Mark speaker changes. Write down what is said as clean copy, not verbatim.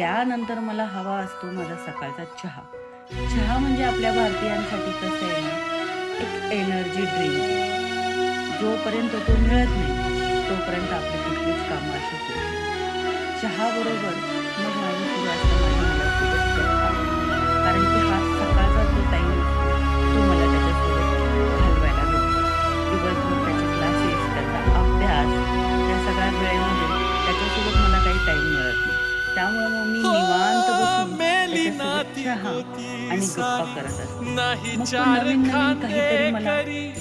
Speaker 1: त्यानंतर मला हवा असतो माझा सकाळचा चहा. चहा म्हणजे आपल्या भारतीयांसाठी कसं आहे ना, एक एनर्जी ड्रिंक आहे. जोपर्यंत तो मिळत नाही, तोपर्यंत आपली कुठलीच कामं अशी होत नाही. चहाबरोबर मग माझं सुरू असतं माझ्या मुलासोबत गप्पा. कारण की हा सकाळचा जो टाईम असतो, तो मला त्याच्यासोबत घालवायला भेटतो. दिवसभर त्याचे क्लासेस, त्याचा अभ्यास, या सगळ्या वेळेमध्ये त्याच्यासोबत मला काही टाईम मिळत नाही. त्यामुळे मग मी
Speaker 2: हो
Speaker 1: निवांत बसून
Speaker 2: मेली
Speaker 1: त्याच्यासोबत
Speaker 2: नाती
Speaker 1: चहा
Speaker 2: होती
Speaker 1: आणि गप्पा
Speaker 2: सारी
Speaker 1: करत असते.
Speaker 2: नाही
Speaker 1: मग तो
Speaker 2: चार
Speaker 1: नवीन-नवीन
Speaker 2: खांदे
Speaker 1: काहीतरी मला
Speaker 2: करी